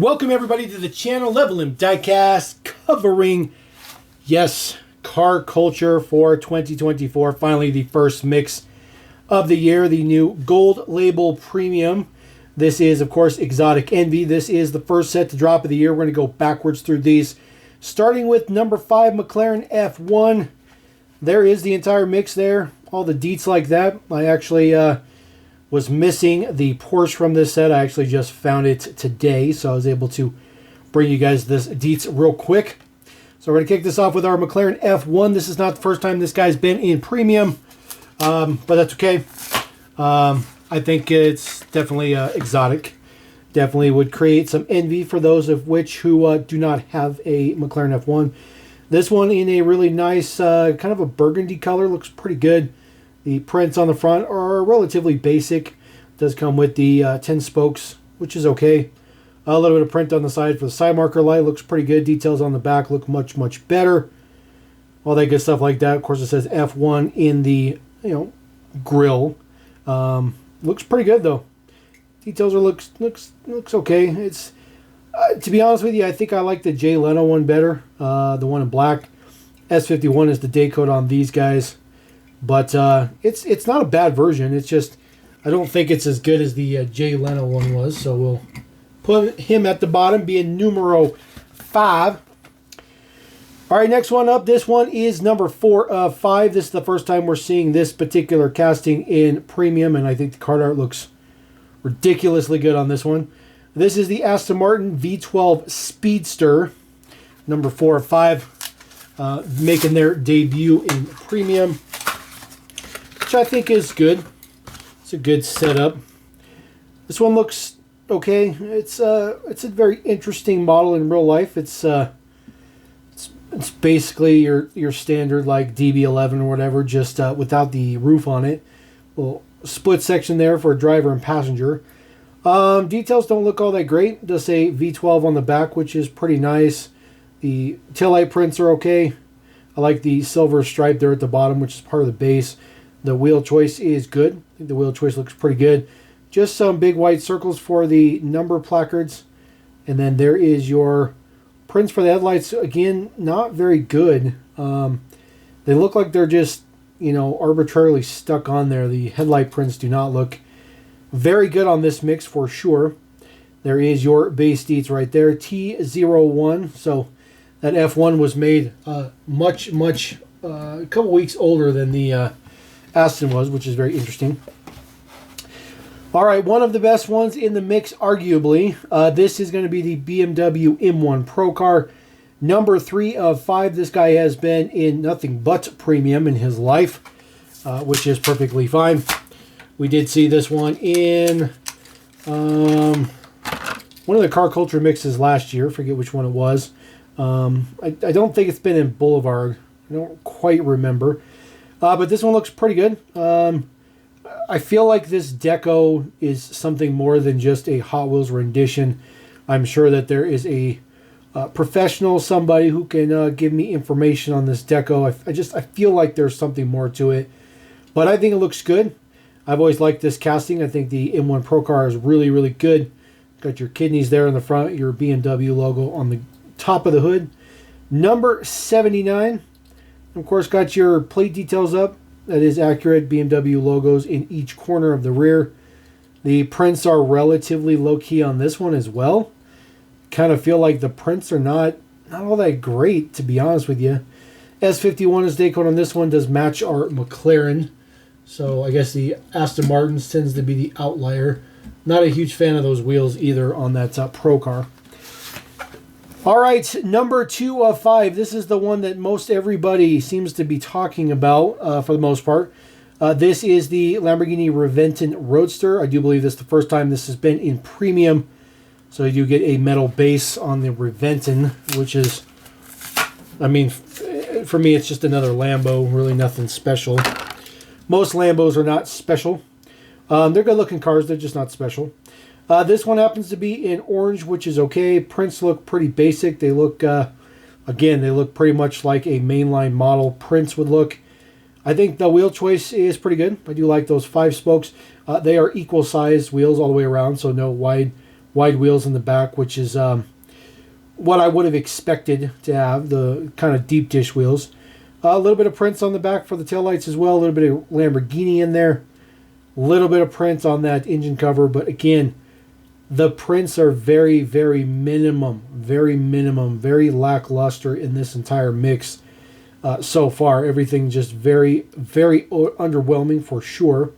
Welcome everybody to the channel, Level M Diecast, covering, yes, car culture for 2024. Finally, the first mix of the year, the new Gold Label Premium. This is, of course, Exotic Envy. This is the first set to drop of the year. We're going to go backwards through these, starting with number 5, McLaren F1. There is the entire mix there, all the deets like that. I actually was missing the Porsche from this set. I actually just found it today, so I was able to bring you guys this deets real quick. So we're going to kick this off with our McLaren F1. This is not the first time this guy's been in premium, but that's okay. I think it's definitely exotic. Definitely would create some envy for those of which who do not have a McLaren F1. This one in a really nice kind of a burgundy color. Looks pretty good. The prints on the front are relatively basic. It does come with the 10 spokes, which is okay. A little bit of print on the side for the side marker light. Looks pretty good. Details on the back look much, much better. All that good stuff like that. Of course, it says F1 in the grill. Looks pretty good though. Details are looks okay. It's to be honest with you, I think I like the Jay Leno one better. The one in black. S51 is the day code on these guys. But it's not a bad version. It's just I don't think it's as good as the Jay Leno one was. So we'll put him at the bottom, being numero 5. All right, next one up. This one is number 4 of 5. This is the first time we're seeing this particular casting in premium, and I think the card art looks ridiculously good on this one. This is the Aston Martin V12 Speedster, number 4 of 5, making their debut in premium, which I think is good. It's a good setup. This one looks okay. It's a very interesting model in real life. It's basically your standard like DB11 or whatever, just without the roof on it. Little split section there for driver and passenger. Details don't look all that great. It does say V12 on the back, which is pretty nice. The taillight prints are okay. I like the silver stripe there at the bottom, which is part of the base. The wheel choice is good. I think the wheel choice looks pretty good. Just some big white circles for the number placards. And then there is your prints for the headlights. Again, not very good. They look like they're just, arbitrarily stuck on there. The headlight prints do not look very good on this mix for sure. There is your base deets right there. T01. So that F1 was made a couple weeks older than the Aston was, which is very interesting. All right, one of the best ones in the mix, arguably. This is going to be the BMW M1 Pro car. Number 3 of 5. This guy has been in nothing but premium in his life, which is perfectly fine. We did see this one in one of the car culture mixes last year. Forget which one it was. I don't think it's been in Boulevard. I don't quite remember. But this one looks pretty good. I feel like this deco is something more than just a Hot Wheels rendition. I'm sure that there is a professional, somebody who can give me information on this deco. I feel like there's something more to it. But I think it looks good. I've always liked this casting. I think the M1 Pro car is really, really good. Got your kidneys there in the front, your BMW logo on the top of the hood. Number 79. Of course, got your plate details up. That is accurate. BMW logos in each corner of the rear. The prints are relatively low-key on this one as well. Kind of feel like the prints are not all that great, to be honest with you. S51 is day code on this one. Does match our McLaren. So I guess the Aston Martin tends to be the outlier. Not a huge fan of those wheels either on that Pro car. All right, number 2 of 5. This is the one that most everybody seems to be talking about for the most part. This is the Lamborghini Renton Roadster. I do believe this is the first time this has been in premium. So you get a metal base on the Renton, which is, for me, it's just another Lambo. Really nothing special. Most Lambos are not special. They're good-looking cars. They're just not special. This one happens to be in orange, which is okay. Prints look pretty basic. They look, again, they look pretty much like a mainline model prints would look. I think the wheel choice is pretty good. I do like those 5 spokes. They are equal sized wheels all the way around, so no wide wide wheels in the back, which is what I would have expected to have, the kind of deep dish wheels. A little bit of prints on the back for the taillights as well. A little bit of Lamborghini in there. A little bit of prints on that engine cover. But again, the prints are very, very minimum. Very lackluster in this entire mix so far. Everything just very, very underwhelming for sure.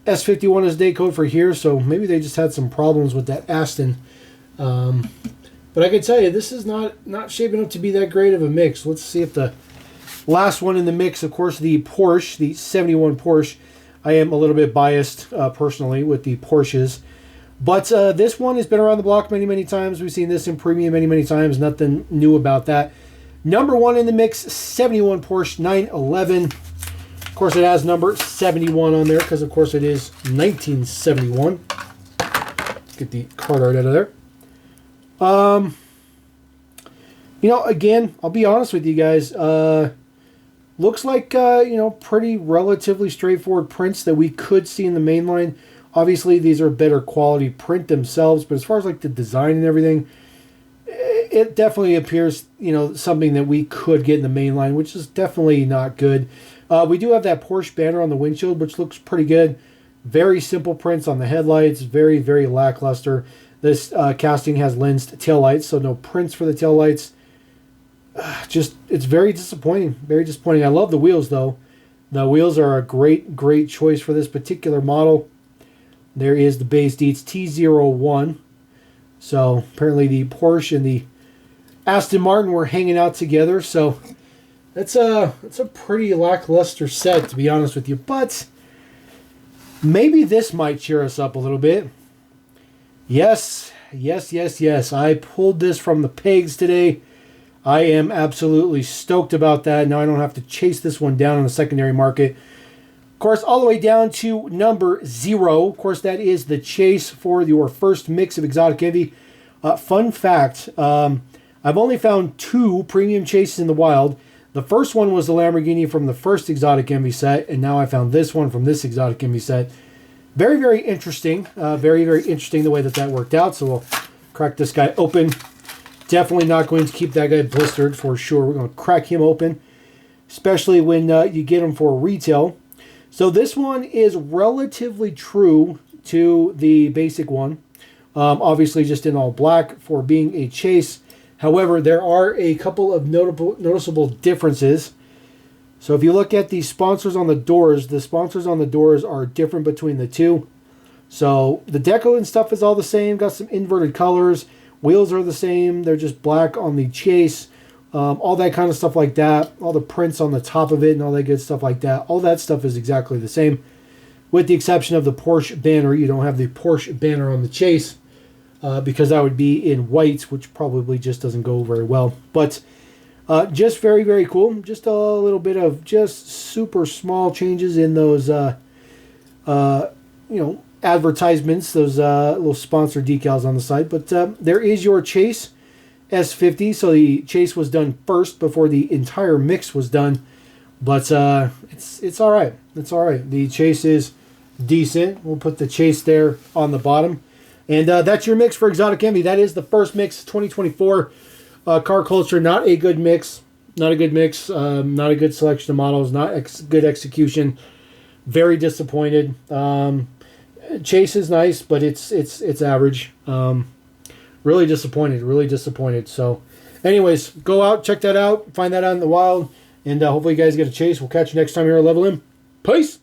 S51 is day code for here, so maybe they just had some problems with that Aston. But I can tell you, this is not shaping up to be that great of a mix. Let's see if the last one in the mix, of course, the Porsche, the 71 Porsche. I am a little bit biased personally with the Porsches. But this one has been around the block many, many times. We've seen this in premium many, many times. Nothing new about that. Number one in the mix, 71 Porsche 911. Of course, it has number 71 on there because, of course, it is 1971. Get the card art out of there. You know, again, I'll be honest with you guys. Looks like, you know, pretty relatively straightforward prints that we could see in the mainline. Obviously, these are better quality print themselves, but as far as like the design and everything, it definitely appears, you know, something that we could get in the mainline, which is definitely not good. We do have that Porsche banner on the windshield, which looks pretty good. Very simple prints on the headlights, very, very lackluster. This casting has lensed taillights, so no prints for the taillights. Just, it's very disappointing. Very disappointing. I love the wheels, though. The wheels are a great, great choice for this particular model. There is the base Deets T01. So apparently the Porsche and the Aston Martin were hanging out together. So it's a pretty lackluster set, to be honest with you. But maybe this might cheer us up a little bit. Yes. I pulled this from the pegs today. I am absolutely stoked about that. Now I don't have to chase this one down in the secondary market. Of course, all the way down to number 0. Of course, that is the chase for your first mix of Exotic Envy. Fun fact, I've only found 2 premium chases in the wild. The first one was the Lamborghini from the first Exotic Envy set, and now I found this one from this Exotic Envy set. Very, very interesting. Very, very interesting the way that worked out. So we'll crack this guy open. Definitely not going to keep that guy blistered for sure. We're going to crack him open, especially when you get him for retail. So this one is relatively true to the basic one. Obviously just in all black for being a chase. However, there are a couple of noticeable differences. So if you look at the sponsors on the doors are different between the two. So the deco and stuff is all the same. Got some inverted colors. Wheels are the same. They're just black on the chase. All that kind of stuff like that. All the prints on the top of it and all that good stuff like that. All that stuff is exactly the same. With the exception of the Porsche banner. You don't have the Porsche banner on the chase. Because that would be in white, which probably just doesn't go very well. But just very, very cool. Just a little bit of just super small changes in those, advertisements, those little sponsor decals on the side. But there is your chase S50. So the chase was done first before the entire mix was done. But it's all right. It's all right. The chase is decent. We'll put the chase there on the bottom. And that's your mix for Exotic Envy. That is the first mix 2024 car culture. Not a good mix. Not a good mix. Not a good selection of models. Not good execution. Very disappointed. Chase is nice, but it's average. Really disappointed. Really disappointed. So, anyways, go out, check that out, find that out in the wild, and hopefully you guys get a chase. We'll catch you next time here at Level M. Peace.